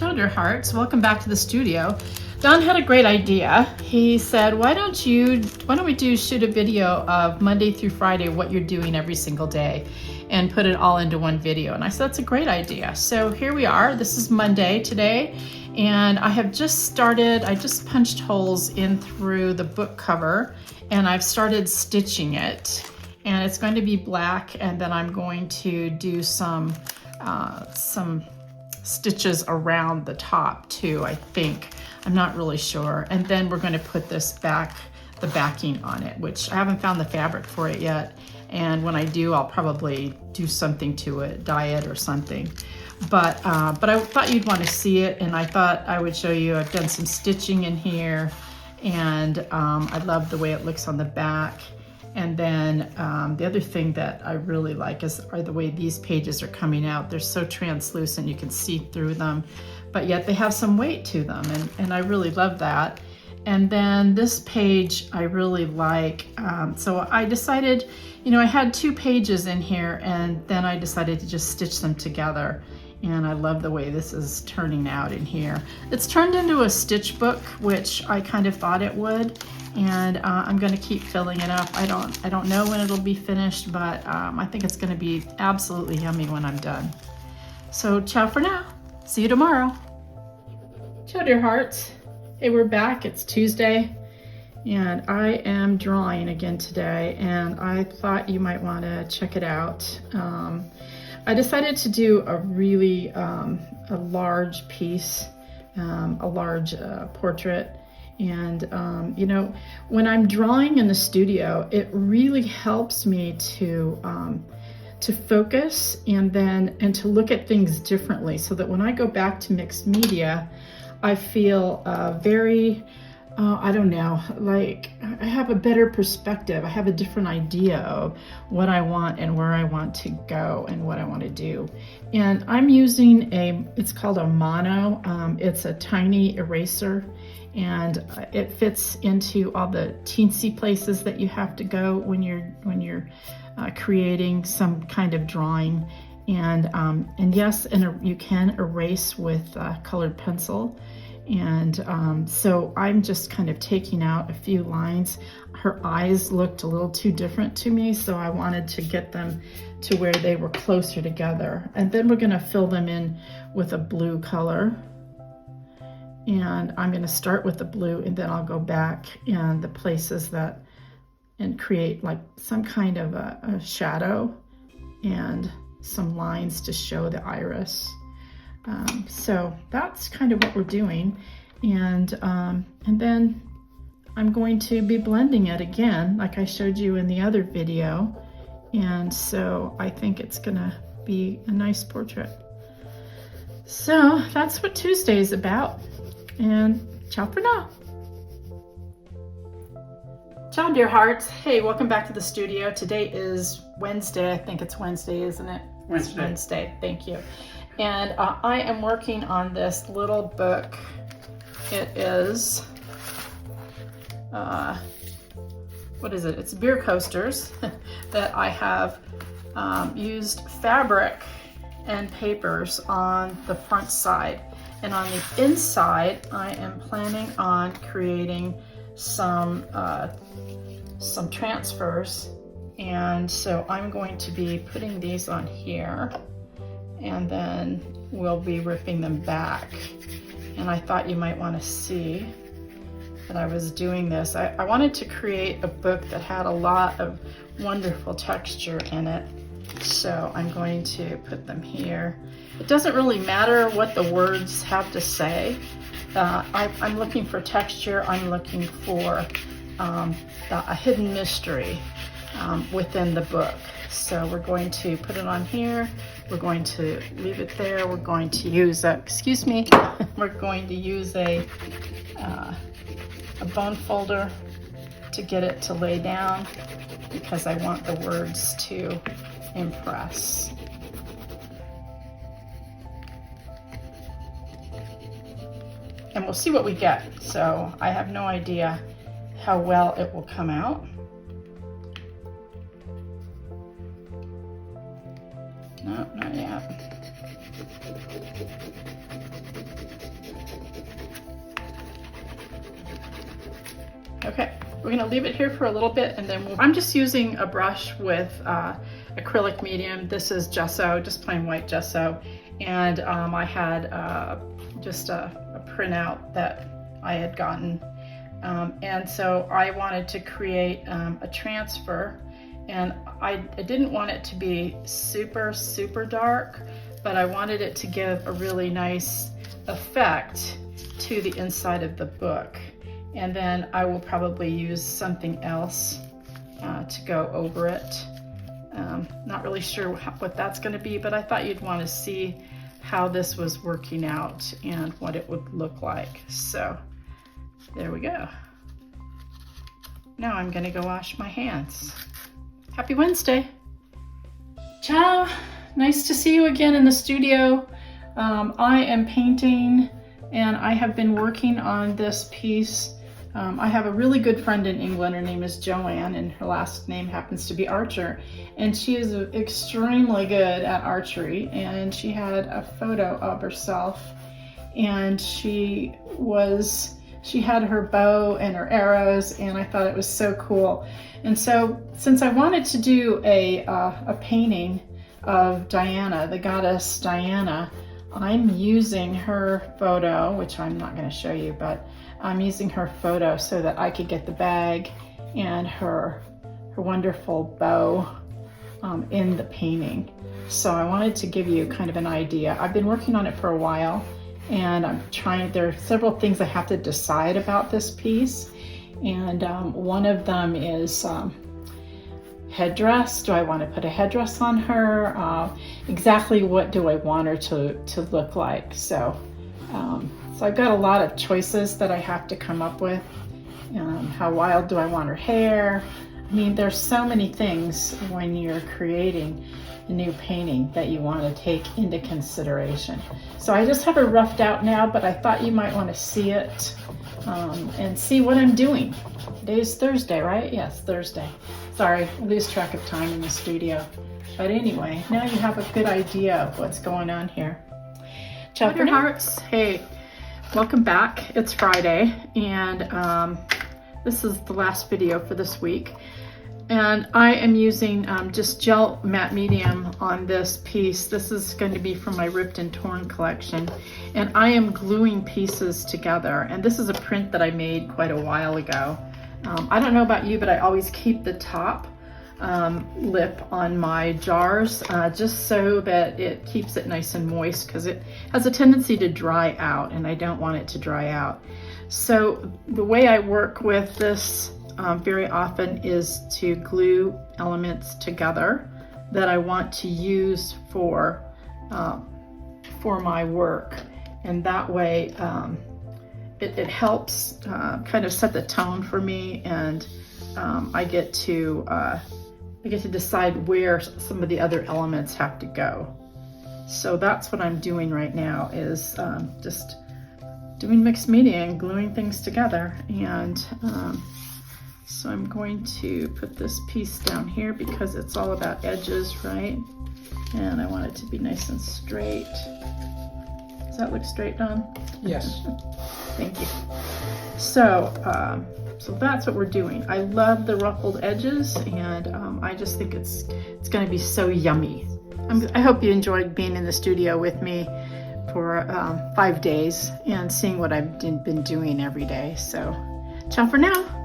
Ciao, dear hearts. Welcome back to the studio. Don had a great idea. He said, why don't we shoot a video of Monday through Friday, what you're doing every single day, and put it all into one video. And I said, that's a great idea. So here we are. This is Monday today. And I just punched holes in through the book cover, and I've started stitching it. And it's going to be black, and then I'm going to do some stitches around the top too, I think. I'm not really sure. And then we're going to put the backing on it, which I haven't found the fabric for it yet. And when I do, I'll probably do something to it, dye it or something. But I thought you'd want to see it, and I thought I would show you. I've done some stitching in here, and I love the way it looks on the back. And then the other thing that I really like are the way these pages are coming out. They're so translucent, you can see through them, but yet they have some weight to them, and I really love that. And then this page I really like. So I decided, I had 2 pages in here, and then I decided to just stitch them together. And I love the way this is turning out in here. It's turned into a stitch book, which I kind of thought it would. And I'm gonna keep filling it up. I don't know when it'll be finished, but I think it's gonna be absolutely yummy when I'm done. So ciao for now. See you tomorrow. Ciao, dear hearts. Hey, we're back. It's Tuesday, and I am drawing again today, and I thought you might want to check it out. I decided to do a really a large piece, a large portrait. And when I'm drawing in the studio, it really helps me to focus and to look at things differently, so that when I go back to mixed media, I feel very, I don't know, like I have a better perspective. I have a different idea of what I want and where I want to go and what I want to do. And I'm using it's called a Mono. It's a tiny eraser, and it fits into all the teensy places that you have to go when you're creating some kind of drawing. And yes, you can erase with colored pencil. And so I'm just kind of taking out a few lines. Her eyes looked a little too different to me, so I wanted to get them to where they were closer together. And then we're going to fill them in with a blue color. And I'm going to start with the blue, and then I'll go back in the places and create like some kind of a shadow and some lines to show the iris. So that's kind of what we're doing. And then I'm going to be blending it again, like I showed you in the other video. And so I think it's gonna be a nice portrait. So that's what Tuesday is about. And ciao for now. Ciao, dear hearts. Hey, welcome back to the studio. Today is Wednesday. I think it's Wednesday, isn't it? Wednesday. Wednesday, thank you. And I am working on this little book. It is, what is it? It's beer coasters that I have used fabric and papers on the front side. And on the inside, I am planning on creating some transfers. And so I'm going to be putting these on here, and then we'll be ripping them back. And I thought you might want to see that I was doing this. I wanted to create a book that had a lot of wonderful texture in it. So I'm going to put them here. It doesn't really matter what the words have to say. I'm looking for texture. I'm looking for a hidden mystery within the book. So we're going to put it on here. We're going to leave it there. We're going to use we're going to use a bone folder to get it to lay down, because I want the words to impress. And we'll see what we get. So I have no idea how well it will come out. No, not yet. Okay, we're gonna leave it here for a little bit, and then I'm just using a brush with acrylic medium. This is gesso, just plain white gesso. And I had just a printout that I had gotten. And so I wanted to create a transfer, and I didn't want it to be super, super dark, but I wanted it to give a really nice effect to the inside of the book. And then I will probably use something else to go over it. Not really sure what that's going to be, but I thought you'd want to see how this was working out and what it would look like. So there we go. Now I'm going to go wash my hands. Happy Wednesday. Ciao. Nice to see you again in the studio. I am painting, and I have been working on this piece. I have a really good friend in England. Her name is Joanne, and her last name happens to be Archer. And she is extremely good at archery. And she had a photo of herself, and she had her bow and her arrows, and I thought it was so cool. And so, since I wanted to do a painting of Diana, the goddess Diana, I'm using her photo, which I'm not going to show you, but I'm using her photo so that I could get the bag and her wonderful bow in the painting. So I wanted to give you kind of an idea. I've been working on it for a while, and there are several things I have to decide about this piece. And one of them is headdress. Do I want to put a headdress on her? Exactly what do I want her to look like? So I've got a lot of choices that I have to come up with. How wild do I want her hair? I mean, there's so many things when you're creating a new painting that you want to take into consideration. So I just have it roughed out now, but I thought you might want to see it and see what I'm doing. Today's Thursday, right? Yes, Thursday. Sorry, I lose track of time in the studio. But anyway, now you have a good idea of what's going on here. Ciao for hearts. Hey, welcome back. It's Friday, and this is the last video for this week. And I am using just gel matte medium on this piece. This is going to be from my Ripped and Torn collection. And I am gluing pieces together. And this is a print that I made quite a while ago. I don't know about you, but I always keep the top lip on my jars just so that it keeps it nice and moist, because it has a tendency to dry out, and I don't want it to dry out. So the way I work with this very often is to glue elements together that I want to use for my work, and that way it helps kind of set the tone for me, and I get to decide where some of the other elements have to go. So that's what I'm doing right now, is just doing mixed media and gluing things together. And so I'm going to put this piece down here because it's all about edges, right? And I want it to be nice and straight. Does that look straight, Don? Yes. Thank you. So that's what we're doing. I love the ruffled edges, and I just think it's going to be so yummy. I hope you enjoyed being in the studio with me for 5 days and seeing what I've been doing every day. So ciao for now.